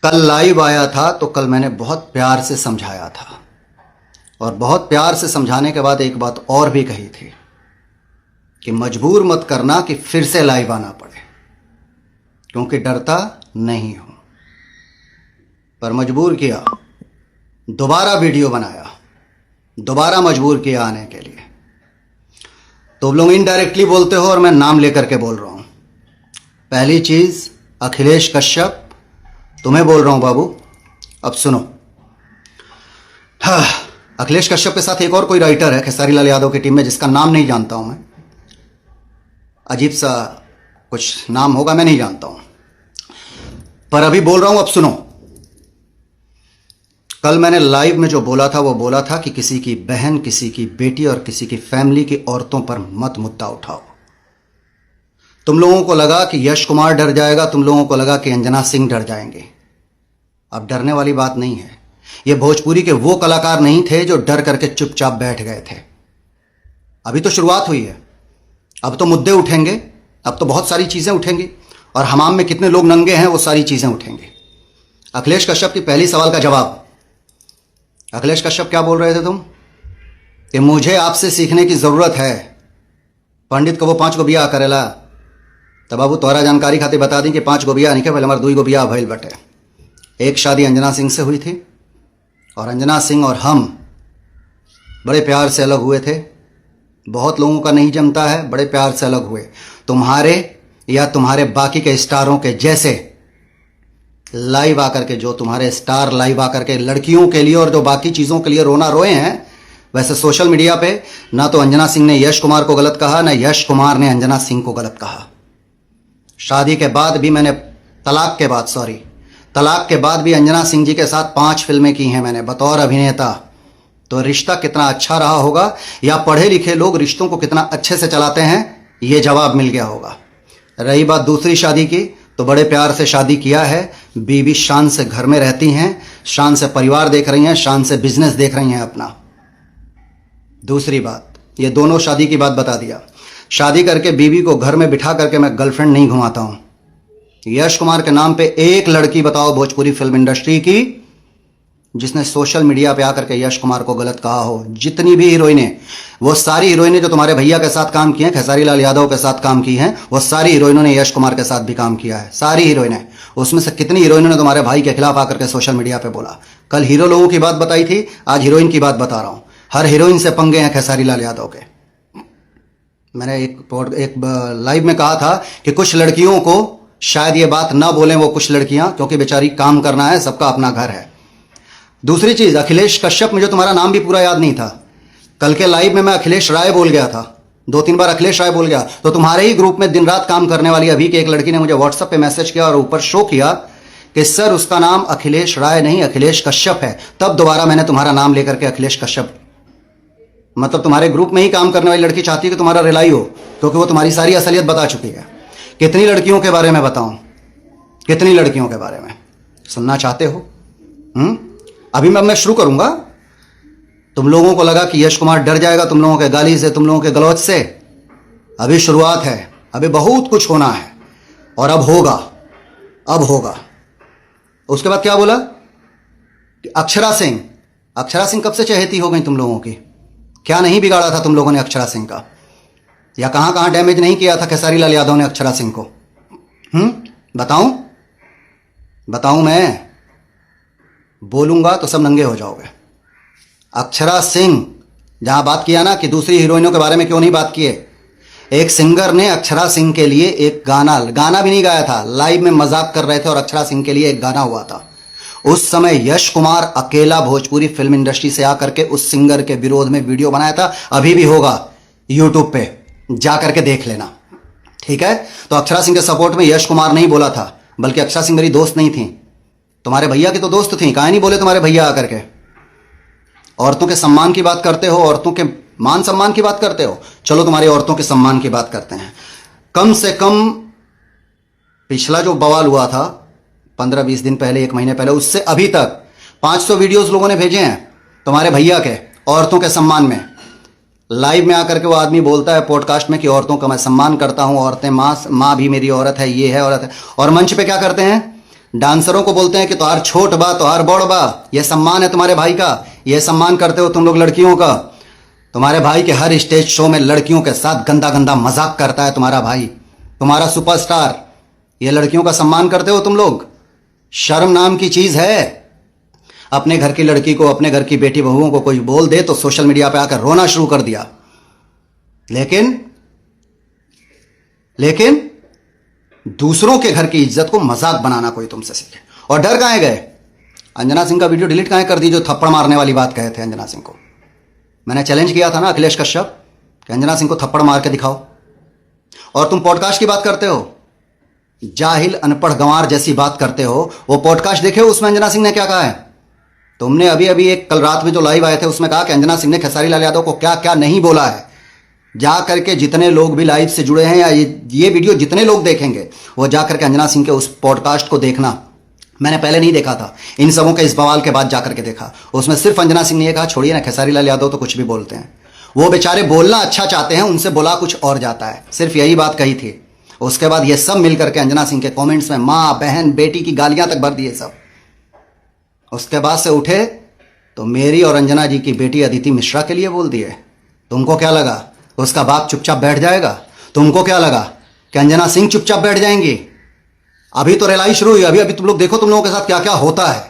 कल लाइव आया था तो कल मैंने बहुत प्यार से समझाया था और बहुत प्यार से समझाने के बाद एक बात और भी कही थी कि मजबूर मत करना कि फिर से लाइव आना पड़े, क्योंकि डरता नहीं हूं। पर मजबूर किया, दोबारा वीडियो बनाया, दोबारा मजबूर किया आने के लिए। तो लोग इनडायरेक्टली बोलते हो और मैं नाम लेकर के बोल रहा हूं। पहली चीज, अखिलेश कश्यप, तुम्हें बोल रहा हूं बाबू, अब सुनो। हाँ, अखिलेश कश्यप के साथ एक और कोई राइटर है खेसारी लाल यादव की टीम में, जिसका नाम नहीं जानता हूं मैं, अजीब सा कुछ नाम होगा, मैं नहीं जानता हूं, पर अभी बोल रहा हूं, अब सुनो। कल मैंने लाइव में जो बोला था वो बोला था कि किसी की बहन, किसी की बेटी और किसी की फैमिली की औरतों पर मत मुद्दा उठाओ। तुम लोगों को लगा कि यश कुमार डर जाएगा, तुम लोगों को लगा कि अंजना सिंह डर जाएंगे। अब डरने वाली बात नहीं है। ये भोजपुरी के वो कलाकार नहीं थे जो डर करके चुपचाप बैठ गए थे। अभी तो शुरुआत हुई है, अब तो मुद्दे उठेंगे, अब तो बहुत सारी चीजें उठेंगी और हमाम में कितने लोग नंगे हैं वो सारी चीजें उठेंगी। अखिलेश कश्यप की पहली सवाल का जवाब, अखिलेश कश्यप क्या बोल रहे थे तुम? कि मुझे आपसे सीखने की जरूरत है। पंडित को वो 5 गो बियाह करेला, तब बाबू तोहरा जानकारी खातिर बता दी कि 5 गो बियाह नहीं के, पहले हमारे 2 गो बियाह भइल बटे। एक शादी अंजना सिंह से हुई थी और अंजना सिंह और हम बड़े प्यार से अलग हुए थे। बहुत लोगों का नहीं जमता है, बड़े प्यार से अलग हुए। तुम्हारे या तुम्हारे बाकी के स्टारों के जैसे लाइव आकर के, जो तुम्हारे स्टार लाइव आकर के लड़कियों के लिए और जो बाकी चीजों के लिए रोना रोए हैं, वैसे सोशल मीडिया पे ना तो अंजना सिंह ने यश कुमार को गलत कहा, ना यश कुमार ने अंजना सिंह को गलत कहा। शादी के बाद भी मैंने, तलाक के बाद भी अंजना सिंह जी के साथ 5 फिल्में की हैं मैंने बतौर अभिनेता। तो रिश्ता कितना अच्छा रहा होगा, या पढ़े लिखे लोग रिश्तों को कितना अच्छे से चलाते हैं, ये जवाब मिल गया होगा। रही बात दूसरी शादी की, तो बड़े प्यार से शादी किया है। बीवी शान से घर में रहती हैं, शान से परिवार देख रही हैं, शान से बिजनेस देख रही हैं अपना। दूसरी बात, ये दोनों शादी की बात बता दिया। शादी करके बीवी को घर में बिठा करके मैं गर्लफ्रेंड नहीं घुमाता हूं। यश कुमार के नाम पे एक लड़की बताओ भोजपुरी फिल्म इंडस्ट्री की जिसने सोशल मीडिया पे आकर के यश कुमार को गलत कहा हो? जितनी भी हीरोइनें, वो सारी हीरोइनें जो तुम्हारे भैया के साथ काम की हैं, खेसारी लाल यादव के साथ काम की हैं, वो सारी हीरोइनों ने यश कुमार के साथ भी काम किया है। सारी हीरोइनें। उसमें से कितनी हीरोइनों ने तुम्हारे भाई के खिलाफ आकर के सोशल मीडिया पे बोला? कल हीरो लोगों की बात बताई थी, आज हीरोइन की बात बता रहा हूं। हर हीरोइन से पंगे हैं खेसारी लाल यादव के। मैंने एक लाइव में कहा था कि कुछ लड़कियों को शायद ये बात ना बोलें वो कुछ लड़कियां, क्योंकि बेचारी काम करना है, सबका अपना घर है। दूसरी चीज, अखिलेश कश्यप, मुझे तुम्हारा नाम भी पूरा याद नहीं था। कल के लाइव में मैं अखिलेश राय बोल गया था, 2-3 बार अखिलेश राय बोल गया। तो तुम्हारे ही ग्रुप में दिन रात काम करने वाली अभी की एक लड़की ने मुझे व्हाट्सएप पे मैसेज किया और ऊपर शो किया कि सर उसका नाम अखिलेश राय नहीं अखिलेश कश्यप है। तब दोबारा मैंने तुम्हारा नाम लेकर के अखिलेश कश्यप, मतलब तुम्हारे ग्रुप में ही काम करने वाली लड़की चाहती है कि तुम्हारा रिलाई हो, क्योंकि वो तुम्हारी सारी असलियत बता चुकी है। कितनी लड़कियों के बारे में बताऊं? कितनी लड़कियों के बारे में सुनना चाहते हो? अभी मैं शुरू करूंगा। तुम लोगों को लगा कि यश कुमार डर जाएगा तुम लोगों के गाली से, तुम लोगों के गलौज से। अभी शुरुआत है, अभी बहुत कुछ होना है और अब होगा, अब होगा। उसके बाद क्या बोला? अक्षरा सिंह, अक्षरा सिंह कब से चहेती हो गई तुम लोगों की? क्या नहीं बिगाड़ा था तुम लोगों ने अक्षरा सिंह का? या कहां कहां डैमेज नहीं किया था खेसारी लाल यादव ने अक्षरा सिंह को? बताऊं मैं? बोलूंगा तो सब नंगे हो जाओगे। अक्षरा सिंह, जहां बात किया ना कि दूसरी हीरोइनों के बारे में क्यों नहीं बात किए, एक सिंगर ने अक्षरा सिंह के लिए एक गाना भी नहीं गाया था, लाइव में मजाक कर रहे थे और अक्षरा सिंह के लिए एक गाना हुआ था। उस समय यश कुमार अकेला भोजपुरी फिल्म इंडस्ट्री से आकर के उस सिंगर के विरोध में वीडियो बनाया था। अभी भी होगा यूट्यूब पे, जा करके देख लेना, ठीक है? तो अक्षरा सिंह के सपोर्ट में यश कुमार नहीं बोला था, बल्कि अक्षरा सिंह मेरी दोस्त नहीं थी, तुम्हारे भैया की तो दोस्त थी। काहे नहीं बोले तुम्हारे भैया आकर के? औरतों के सम्मान की बात करते हो, औरतों के मान सम्मान की बात करते हो। चलो तुम्हारी औरतों के सम्मान की बात करते हैं। कम से कम पिछला जो बवाल हुआ था 15-20 दिन पहले, 1 महीने पहले, उससे अभी तक 500 वीडियोस लोगों ने भेजे हैं तुम्हारे भैया के औरतों के सम्मान में। लाइव में आकर के वो आदमी बोलता है पॉडकास्ट में कि औरतों का मैं सम्मान करता हूं, औरतें माँ भी मेरी औरत है, ये है औरत है। और मंच पे क्या करते हैं? डांसरों को बोलते हैं कि तोहार छोट बा, तोहार बड़ बा। यह सम्मान है तुम्हारे भाई का, यह सम्मान करते हो तुम लोग लड़कियों का। तुम्हारे भाई के हर स्टेज शो में लड़कियों के साथ गंदा गंदा मजाक करता है तुम्हारा भाई, तुम्हारा सुपरस्टार। ये लड़कियों का सम्मान करते हो तुम लोग? शर्म नाम की चीज है। अपने घर की लड़की को, अपने घर की बेटी बहुओं को कोई बोल दे तो सोशल मीडिया पे आकर रोना शुरू कर दिया। लेकिन दूसरों के घर की इज्जत को मजाक बनाना कोई तुमसे सीखे। और डर कहां गए? अंजना सिंह का वीडियो डिलीट कहां कर दी जो थप्पड़ मारने वाली बात कहे थे अंजना सिंह को? मैंने चैलेंज किया था ना अखिलेश कश्यप कि अंजना सिंह को थप्पड़ मार के दिखाओ। और तुम पॉडकास्ट की बात करते हो, जाहिल अनपढ़ गंवार जैसी बात करते हो। वो पॉडकास्ट देखे हो, उसमें अंजना सिंह ने क्या कहा है? तुमने अभी अभी एक कल रात में जो लाइव आए थे उसमें कहा कि अंजना सिंह ने खेसारी लाल यादव को क्या क्या नहीं बोला है। जा करके जितने लोग भी लाइव से जुड़े हैं या ये वीडियो जितने लोग देखेंगे वो जा करके अंजना सिंह के उस पॉडकास्ट को देखना। मैंने पहले नहीं देखा था, इन सबों के इस बवाल के बाद जाकर के देखा। उसमें सिर्फ अंजना सिंह ने यह कहा, छोड़िए ना, खेसारी लाल यादव तो कुछ भी बोलते हैं, वो बेचारे बोलना अच्छा चाहते हैं, उनसे बोला कुछ और जाता है। सिर्फ यही बात कही थी। उसके बाद ये सब मिलकर के अंजना सिंह के कमेंट्स में माँ बहन बेटी की गालियां तक भर दिए सब। उसके बाद से उठे तो मेरी और अंजना जी की बेटी अदिति मिश्रा के लिए बोल दिए। तुमको क्या लगा उसका बाप चुपचाप बैठ जाएगा? तुमको क्या लगा कि अंजना सिंह चुपचाप बैठ जाएंगी? अभी तो रेलाई शुरू हुई। अभी तुम लोग देखो तुम लोगों के साथ क्या क्या होता है।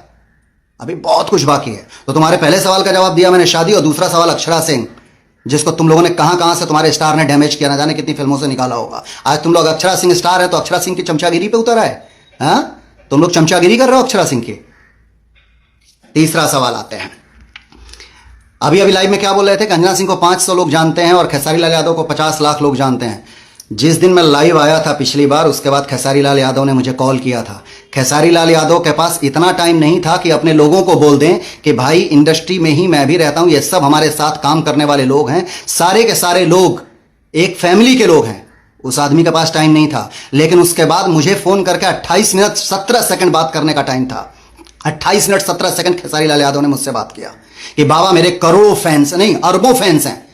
अभी बहुत कुछ बाकी है। तो तुम्हारे पहले सवाल का जवाब दिया मैंने, शादी। और दूसरा सवाल अक्षरा सिंह, जिसको तुम लोगों ने कहां कहां से तुम्हारे स्टार ने डैमेज किया, ना जाने कितनी फिल्मों से निकाला होगा। आज तुम लोग अक्षरा सिंह स्टार है तो अक्षरा सिंह की चमचागिरी पे उतर आए। हाँ, तुम लोग चमचागिरी कर रहे हो अक्षरा सिंह की। तीसरा सवाल आते हैं। अभी अभी लाइव में क्या बोल रहे थे कि अंजना सिंह को 500 लोग जानते हैं और खेसारी लाल यादव को 50 लाख लोग जानते हैं। जिस दिन मैं लाइव आया था पिछली बार, उसके बाद खेसारी लाल यादव ने मुझे कॉल किया था। खेसारी लाल यादव के पास इतना टाइम नहीं था कि अपने लोगों को बोल दें कि भाई इंडस्ट्री में ही मैं भी रहता हूं, ये सब हमारे साथ काम करने वाले लोग हैं, सारे के सारे लोग एक फैमिली के लोग हैं। उस आदमी के पास टाइम नहीं था। लेकिन उसके बाद मुझे फोन करके 28 मिनट 17 सेकंड बात करने का टाइम था। 28 मिनट 17 सेकंड खेसारी लाल यादव ने मुझसे बात किया कि बाबा मेरे करोड़ों फैंस नहीं, अरबों फैंस हैं।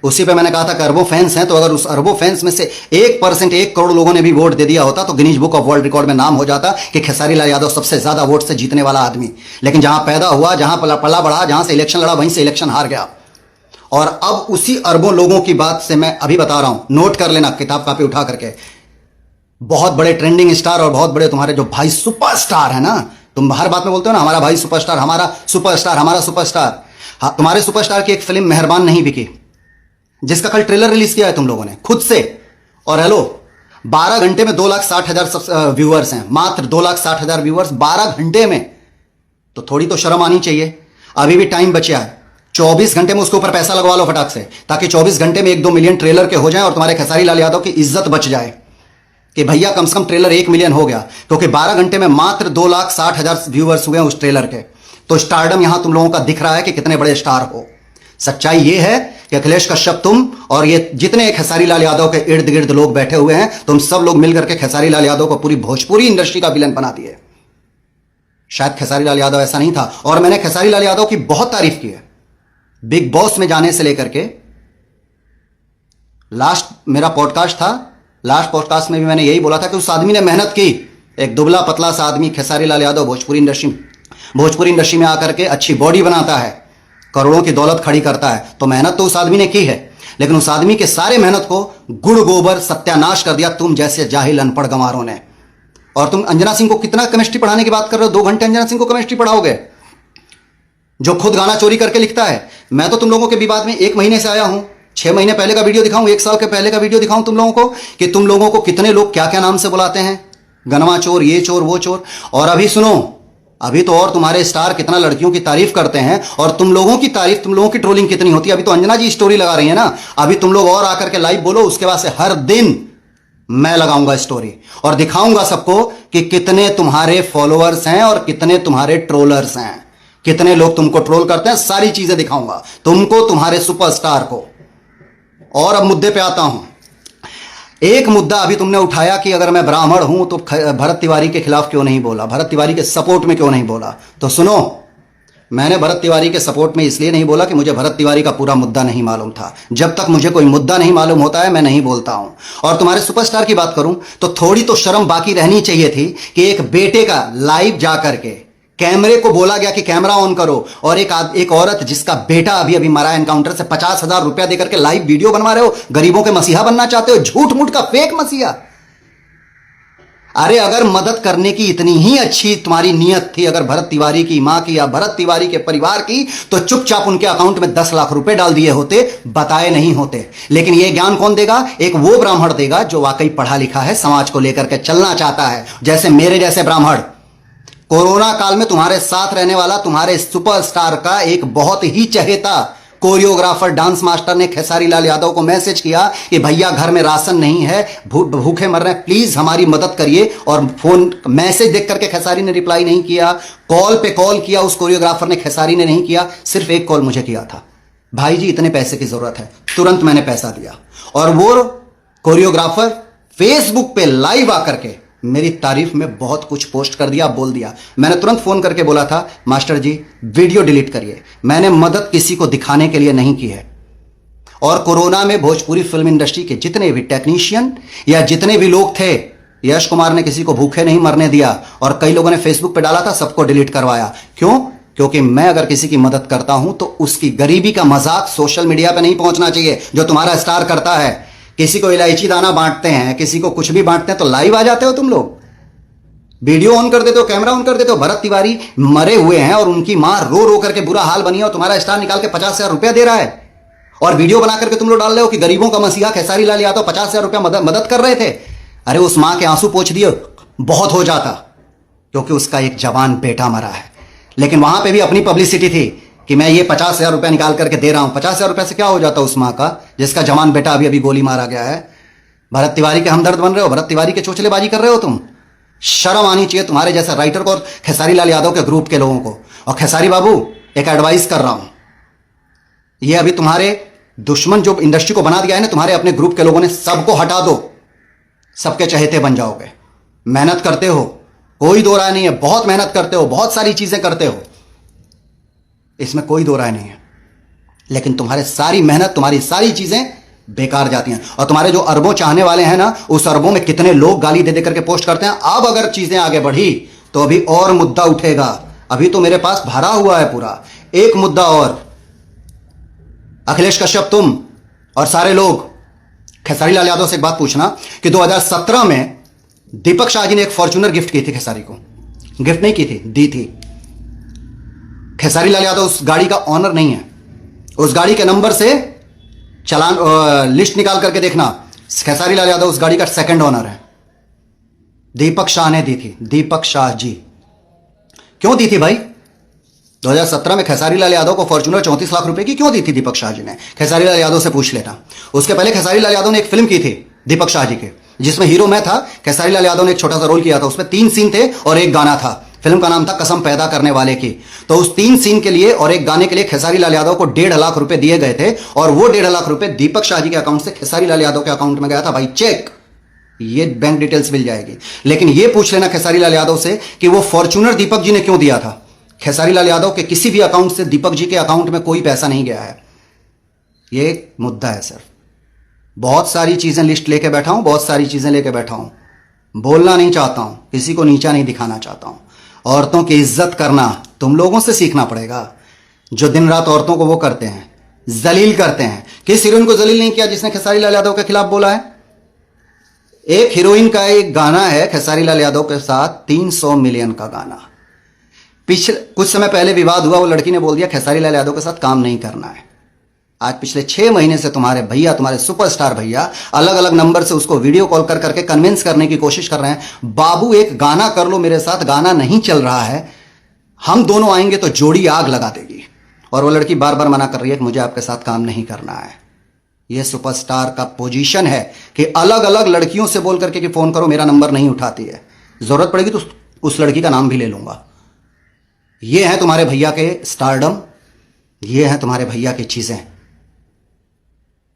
उसी पे मैंने कहा था कि अरबों फैंस हैं, तो अगर उस अरबों फैंस में से 1% 1 करोड़ लोगों ने भी वोट दे दिया होता तो Guinness book of world record में नाम हो जाता कि खेसारी लाल यादव सबसे ज्यादा वोट से जीतने वाला आदमी। लेकिन जहां पैदा हुआ, जहां पला बढ़ा, जहां से इलेक्शन लड़ा, वहीं से इलेक्शन हार गया। और अब उसी अरबों लोगों की बात से मैं अभी बता रहा हूं, नोट कर लेना किताब कापी उठा करके। बहुत बड़े ट्रेंडिंग स्टार और बहुत बड़े तुम्हारे जो भाई सुपरस्टार है ना, तुम हर बात में बोलते हो ना हमारा भाई सुपरस्टार, हमारा सुपरस्टार, हमारा सुपरस्टार। हाँ, तुम्हारे सुपरस्टार की एक फिल्म मेहरबान नहीं बिकी, जिसका कल ट्रेलर रिलीज किया है तुम लोगों ने खुद से। और हेलो, 12 घंटे में 2,60,000 व्यूअर्स हैं, मात्र 2,60,000 व्यूअर्स 12 घंटे में। तो थोड़ी तो शर्म आनी चाहिए। अभी भी टाइम बचा है, 24 घंटे में उसके ऊपर पैसा लगवा लो फटाक से, ताकि 24 घंटे में 1-2 मिलियन ट्रेलर के हो जाए और तुम्हारे खेसारी लाल यादव की इज्जत बच जाए कि भैया कम से कम ट्रेलर 1 मिलियन हो गया। क्योंकि 12 घंटे में मात्र 2,60,000 व्यूअर्स हुए उस ट्रेलर के। तो स्टारडम यहां तुम लोगों का दिख रहा है कि कितने बड़े स्टार हो। सच्चाई यह है कि अखिलेश कश्यप, तुम और ये जितने खेसारी लाल यादव के इर्द गिर्द लोग बैठे हुए हैं, तुम सब लोग मिलकर के खेसारी लाल यादव को पूरी भोजपुरी इंडस्ट्री का विलन बना दिए। शायद खेसारी लाल यादव ऐसा नहीं था। और मैंने खेसारी लाल यादव की बहुत तारीफ की है, बिग बॉस में जाने से लेकर के। लास्ट मेरा पॉडकास्ट था, लास्ट पॉडकास्ट में भी मैंने यही बोला था कि उस आदमी ने मेहनत की। एक दुबला पतला सा आदमी खेसारी लाल यादव भोजपुरी इंडस्ट्री में आकर के अच्छी बॉडी बनाता है, करोड़ों की दौलत खड़ी करता है। तो मेहनत तो उस आदमी ने की है, लेकिन उस आदमी के सारे मेहनत को गुड़ गोबर सत्यानाश कर दिया तुम जैसे जाहिल अनपढ़ गंवारों ने। और तुम अंजना सिंह को कितना केमिस्ट्री पढ़ाने की बात कर रहे हो? 2 घंटे अंजना सिंह को केमिस्ट्री पढ़ाओगे, जो खुद गाना चोरी करके लिखता है। मैं तो तुम लोगों के विवाद में 1 महीने से आया हूं। 6 महीने पहले का वीडियो दिखाऊं, 1 साल के पहले का वीडियो दिखाऊं तुम लोगों को कि तुम लोगों को कितने लोग क्या क्या नाम से बुलाते हैं, गनवा चोर, ये चोर, वो चोर। और अभी सुनो, अभी तो और तुम्हारे स्टार कितना लड़कियों की तारीफ करते हैं, और तुम लोगों की तारीफ, तुम लोगों की ट्रोलिंग कितनी होती है। अभी तो अंजना जी स्टोरी लगा रही है ना, अभी तुम लोग और आकर के लाइव बोलो, उसके बाद से हर दिन मैं लगाऊंगा स्टोरी और दिखाऊंगा सबको कि कितने तुम्हारे फॉलोअर्स हैं और कितने तुम्हारे ट्रोलर्स हैं, कितने लोग तुमको ट्रोल करते हैं। सारी चीजें दिखाऊंगा तुमको, तुम्हारे सुपरस्टार को। और अब मुद्दे पे आता हूं। एक मुद्दा अभी तुमने उठाया कि अगर मैं ब्राह्मण हूं तो भरत तिवारी के खिलाफ क्यों नहीं बोला, भरत तिवारी के सपोर्ट में क्यों नहीं बोला। तो सुनो, मैंने भरत तिवारी के सपोर्ट में इसलिए नहीं बोला कि मुझे भरत तिवारी का पूरा मुद्दा नहीं मालूम था। जब तक मुझे कोई मुद्दा नहीं मालूम होता है मैं नहीं बोलता हूं। और तुम्हारे सुपरस्टार की बात करूं तो थोड़ी तो शर्म बाकी रहनी चाहिए थी कि एक बेटे का लाइव जा करके कैमरे को बोला गया कि कैमरा ऑन करो, और एक औरत जिसका बेटा अभी अभी मरा एनकाउंटर से 50,000 रुपया देकर के लाइव वीडियो बनवा रहे हो। गरीबों के मसीहा बनना चाहते हो, झूठ मूठ का फेक मसीहा। अरे अगर मदद करने की इतनी ही अच्छी तुम्हारी नीयत थी, अगर भरत तिवारी की मां की या भरत तिवारी के परिवार की, तो चुपचाप उनके अकाउंट में 10 लाख रुपए डाल दिए होते, बताए नहीं होते। लेकिन यह ज्ञान कौन देगा? एक वो ब्राह्मण देगा जो वाकई पढ़ा लिखा है, समाज को लेकर के चलना चाहता है, जैसे मेरे जैसे ब्राह्मण। कोरोना काल में तुम्हारे साथ रहने वाला तुम्हारे सुपरस्टार का एक बहुत ही चहेता कोरियोग्राफर डांस मास्टर ने खेसारी लाल यादव को मैसेज किया कि भैया घर में राशन नहीं है, भूखे मर रहे हैं, प्लीज हमारी मदद करिए। और फोन मैसेज देख करके खेसारी ने रिप्लाई नहीं किया, कॉल पे कॉल किया उस कोरियोग्राफर ने, खेसारी ने नहीं किया, सिर्फ एक कॉल मुझे किया था, भाई जी इतने पैसे की जरूरत है, तुरंत मैंने पैसा दिया। और वो कोरियोग्राफर फेसबुक पे लाइव आकर के मेरी तारीफ में बहुत कुछ पोस्ट कर दिया, बोल दिया। मैंने तुरंत फोन करके बोला था मास्टर जी वीडियो डिलीट करिए, मैंने मदद किसी को दिखाने के लिए नहीं की है। और कोरोना में भोजपुरी फिल्म इंडस्ट्री के जितने भी टेक्नीशियन या जितने भी लोग थे, यश कुमार ने किसी को भूखे नहीं मरने दिया, और कई लोगों ने फेसबुक पे डाला था, सबको डिलीट करवाया। क्यों? क्योंकि मैं अगर किसी की मदद करता हूं तो उसकी गरीबी का मजाक सोशल मीडिया पे नहीं पहुंचना चाहिए, जो तुम्हारा स्टार करता है। किसी को इलायची दाना बांटते हैं, किसी को कुछ भी बांटते हैं तो लाइव आ जाते हो तुम लोग, वीडियो ऑन कर देते हो, कैमरा ऑन कर देते हो। भरत तिवारी मरे हुए हैं और उनकी मां रो रो करके बुरा हाल बनी है, और तुम्हारा स्टार निकाल के 50,000 रुपया दे रहा है, और वीडियो बना करके तुम लोग डाल रहे हो कि गरीबों का मसीहा खेसारी लाल यादव 50,000 रुपया मदद कर रहे थे। अरे उस मां के आंसू पोंछ दिए बहुत हो जाता, क्योंकि उसका एक जवान बेटा मरा है। लेकिन वहां पर भी अपनी पब्लिसिटी थी कि मैं ये 50,000 रुपया निकाल करके दे रहा हूं। 50,000 रुपया से क्या हो जाता उस मां का जिसका जवान बेटा अभी अभी गोली मारा गया है। भरत तिवारी के हमदर्द बन रहे हो, भरत तिवारी के चोचलेबाजी कर रहे हो तुम। शर्म आनी चाहिए तुम्हारे जैसे राइटर को और खेसारी लाल यादव के ग्रुप के लोगों को। और खेसारी बाबू एक एडवाइस कर रहा हूं, ये अभी तुम्हारे दुश्मन जो इंडस्ट्री को बना दिया है ना तुम्हारे अपने ग्रुप के लोगों ने, सबको हटा दो, सबके चहेते बन जाओगे। मेहनत करते हो, कोई दो राय नहीं है, बहुत मेहनत करते हो, बहुत सारी चीजें करते हो, इसमें कोई दो राय नहीं है, लेकिन तुम्हारे सारी मेहनत, तुम्हारी सारी चीजें बेकार जाती हैं। और तुम्हारे जो अरबों चाहने वाले हैं ना, उस अरबों में कितने लोग गाली दे दे करके पोस्ट करते हैं। अब अगर चीजें आगे बढ़ी तो अभी और मुद्दा उठेगा, अभी तो मेरे पास भरा हुआ है पूरा। एक मुद्दा और, अखिलेश कश्यप तुम और सारे लोग खेसारी लाल यादव से एक बात पूछना कि 2017 में दीपक शाह जी ने एक फॉर्च्यूनर गिफ्ट की थी खेसारी को, गिफ्ट नहीं की थी, दी थी। खेसारी लाल यादव उस गाड़ी का ऑनर नहीं है, उस गाड़ी के नंबर से चालान लिस्ट निकाल करके देखना, खेसारी लाल यादव उस गाड़ी का सेकंड ऑनर है। दीपक शाह ने दी थी, दीपक शाह जी। क्यों दी थी भाई? 2017 में खेसारी लाल यादव को फॉर्च्यूनर 34 लाख रुपए की क्यों दी थी दीपक शाह जी ने? खेसारी लाल यादव से पूछ लेना। उसके पहले खेसारी लाल यादव ने एक फिल्म की थी दीपक शाह जी के, जिसमें हीरो मैं था, खेसारी लाल यादव ने एक छोटा सा रोल किया था, उसमें 3 सीन थे और एक गाना था। फिल्म का नाम था कसम पैदा करने वाले की। तो उस 3 सीन के लिए और एक गाने के लिए खेसारी लाल यादव को 1.5 लाख रुपए दिए गए थे, और वो 1.5 लाख रुपए दीपक शाह जी के अकाउंट से खेसारी लाल यादव के अकाउंट में गया था। भाई चेक, ये बैंक डिटेल्स मिल जाएगी। लेकिन ये पूछ लेना खेसारी लाल यादव से कि वो फॉर्च्यूनर दीपक जी ने क्यों दिया था। खेसारी लाल यादव के किसी भी अकाउंट से दीपक जी के अकाउंट में कोई पैसा नहीं गया है। ये एक मुद्दा है सर। बहुत सारी चीजें लिस्ट लेके बैठा हूं, बहुत सारी चीजें लेके बैठा हूं, बोलना नहीं चाहता हूं, किसी को नीचा नहीं दिखाना चाहता हूं। औरतों की इज्जत करना तुम लोगों से सीखना पड़ेगा, जो दिन रात औरतों को वो करते हैं, जलील करते हैं। किस हीरोइन को जलील नहीं किया जिसने खेसारी लाल यादव के खिलाफ बोला है? एक हीरोइन का एक गाना है खेसारी लाल यादव के साथ, 300 मिलियन का गाना। पिछले कुछ समय पहले विवाद हुआ, वो लड़की ने बोल दिया खेसारी लाल यादव के साथ काम नहीं करना है। आज पिछले 6 महीने से तुम्हारे भैया, तुम्हारे सुपरस्टार भैया अलग अलग नंबर से उसको वीडियो कॉल कर करके कन्विंस करने की कोशिश कर रहे हैं, बाबू एक गाना कर लो मेरे साथ, गाना नहीं चल रहा है, हम दोनों आएंगे तो जोड़ी आग लगा देगी। और वो लड़की बार बार मना कर रही है कि मुझे आपके साथ काम नहीं करना है। यह सुपरस्टार का पोजीशन है कि अलग अलग लड़कियों से बोल करके कि फोन करो, मेरा नंबर नहीं उठाती है, जरूरत पड़ेगी तो उस लड़की का नाम भी ले लूंगा। ये है तुम्हारे भैया के स्टारडम, ये है तुम्हारे भैया की चीजें।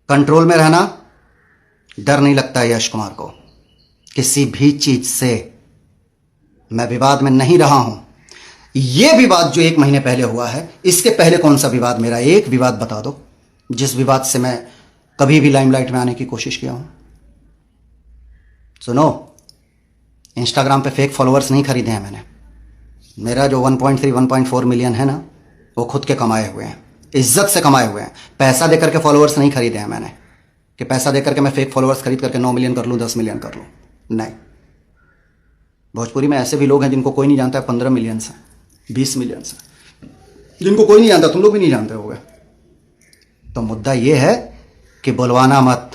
कंट्रोल में रहना, डर नहीं लगता है यश कुमार को किसी भी चीज से। मैं विवाद में नहीं रहा हूं। ये विवाद जो 1 महीने पहले हुआ है, इसके पहले कौन सा विवाद, मेरा एक विवाद बता दो जिस विवाद से मैं कभी भी लाइमलाइट में आने की कोशिश किया हूं। सुनो, इंस्टाग्राम पे फेक फॉलोअर्स नहीं खरीदे हैं मैंने। मेरा जो 1.3 1.4 मिलियन है ना, वो खुद के कमाए हुए हैं, इज्जत से कमाए हुए हैं। पैसा देकर के फॉलोअर्स नहीं खरीदे हैं मैंने, कि पैसा देकर के मैं फेक फॉलोअर्स खरीद करके 9 मिलियन कर लूँ, 10 मिलियन कर लूँ। नहीं, भोजपुरी में ऐसे भी लोग हैं जिनको कोई नहीं जानता है, 15 मिलियन से, 20 मिलियन से, जिनको कोई नहीं जानता, तुम लोग भी नहीं जानते होगे। तो मुद्दा ये है कि बुलवाना मत,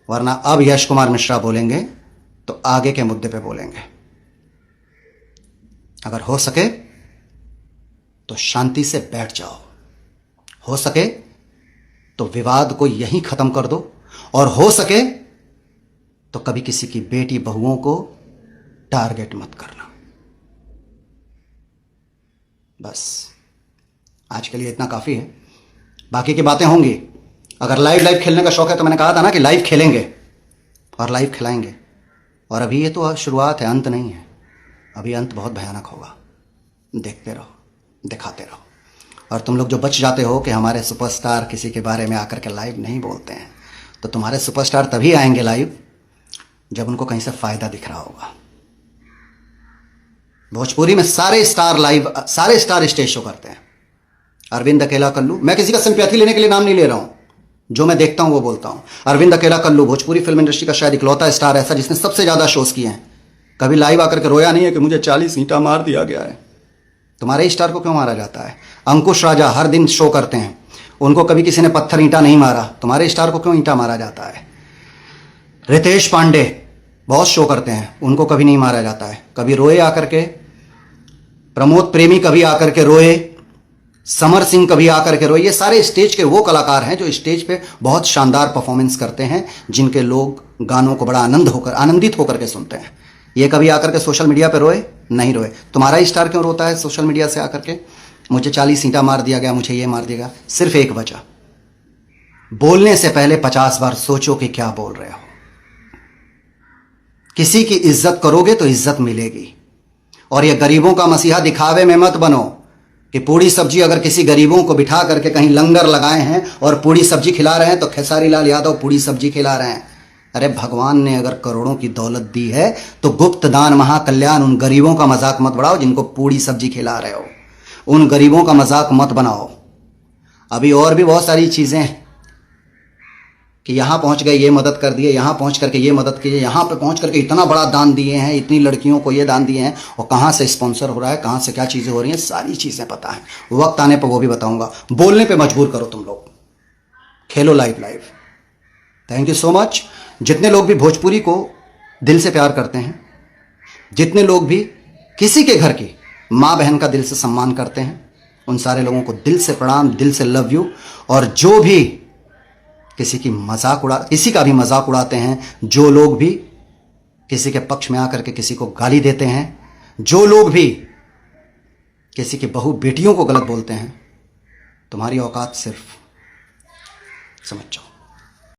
वरना अब यश कुमार मिश्रा बोलेंगे तो आगे के मुद्दे पे बोलेंगे। अगर हो सके तो शांति से बैठ जाओ, हो सके तो विवाद को यहीं खत्म कर दो, और हो सके तो कभी किसी की बेटी बहुओं को टारगेट मत करना। बस आज के लिए इतना काफी है, बाकी की बातें होंगी। अगर लाइव खेलने का शौक है तो मैंने कहा था ना कि लाइव खेलेंगे और लाइव खिलाएंगे। और अभी ये तो शुरुआत है, अंत नहीं है। अभी अंत बहुत भयानक होगा, देखते रहो, दिखाते रहो। और तुम लोग जो बच जाते हो कि हमारे सुपरस्टार किसी के बारे में आकर के लाइव नहीं बोलते हैं, तो तुम्हारे सुपरस्टार तभी आएंगे लाइव जब उनको कहीं से फायदा दिख रहा होगा। भोजपुरी में सारे स्टार लाइव, सारे स्टार स्टेज शो करते हैं। अरविंद अकेला कल्लू, मैं किसी का सिंपैथी लेने के लिए नाम नहीं ले रहा हूं, जो मैं देखता हूं वो बोलता हूं। अरविंद अकेला कल्लू भोजपुरी फिल्म इंडस्ट्री का शायद इकलौता स्टार ऐसा जिसने सबसे ज्यादा शोज किए हैं। कभी लाइव आकर के रोया नहीं है कि मुझे 40 ईंटा मार दिया गया है। तुम्हारे स्टार को क्यों मारा जाता है? अंकुश राजा हर दिन शो करते हैं, उनको कभी किसी ने पत्थर ईंटा नहीं मारा। तुम्हारे स्टार को क्यों ईंटा मारा जाता है? रितेश पांडे बहुत शो करते हैं, उनको कभी नहीं मारा जाता है। कभी रोए आकर के, प्रमोद प्रेमी कभी आकर के रोए, समर सिंह कभी आकर के रोए। ये सारे स्टेज के वो कलाकार हैं जो स्टेज पे बहुत शानदार परफॉर्मेंस करते हैं, जिनके लोग गानों को बड़ा आनंदित होकर के सुनते हैं। ये कभी आकर के सोशल मीडिया पे रोए नहीं रोए। तुम्हारा स्टार क्यों रोता है सोशल मीडिया से आकर के? मुझे 40 ईंटा मार दिया गया, मुझे ये मार दिया गया। सिर्फ एक वजह, बोलने से पहले 50 बार सोचो कि क्या बोल रहे हो। किसी की इज्जत करोगे तो इज्जत मिलेगी। और ये गरीबों का मसीहा दिखावे में मत बनो कि पूड़ी सब्जी अगर किसी गरीबों को बिठा करके कहीं लंगर लगाए हैं और पूड़ी सब्जी खिला रहे हैं तो खेसारी लाल यादव पूड़ी सब्जी खिला रहे हैं। अरे भगवान ने अगर करोड़ों की दौलत दी है तो गुप्त दान महाकल्याण, उन गरीबों का मजाक मत बढ़ाओ जिनको पूड़ी सब्जी खिला रहे हो। उन गरीबों का मजाक मत बनाओ। अभी और भी बहुत सारी चीजें कि यहां पहुंच गए ये मदद कर दिए, यहां पहुंच करके ये मदद कीजिए, यहां पे पहुंच करके इतना बड़ा दान दिए हैं, इतनी लड़कियों को ये दान दिए हैं, और कहां से स्पॉन्सर हो रहा है, कहां से क्या चीजें हो रही हैं, सारी चीजें पता है। वक्त आने पर वो भी बताऊंगा। बोलने पे मजबूर करो तुम लोग, खेलो live. Thank you so much. जितने लोग भी भोजपुरी को दिल से प्यार करते हैं, जितने लोग भी किसी के घर की माँ बहन का दिल से सम्मान करते हैं, उन सारे लोगों को दिल से प्रणाम, दिल से लव यू। और जो भी किसी का भी मजाक उड़ाते हैं, जो लोग भी किसी के पक्ष में आकर के किसी को गाली देते हैं, जो लोग भी किसी की बहू बेटियों को गलत बोलते हैं, तुम्हारी औकात सिर्फ समझ जाओ।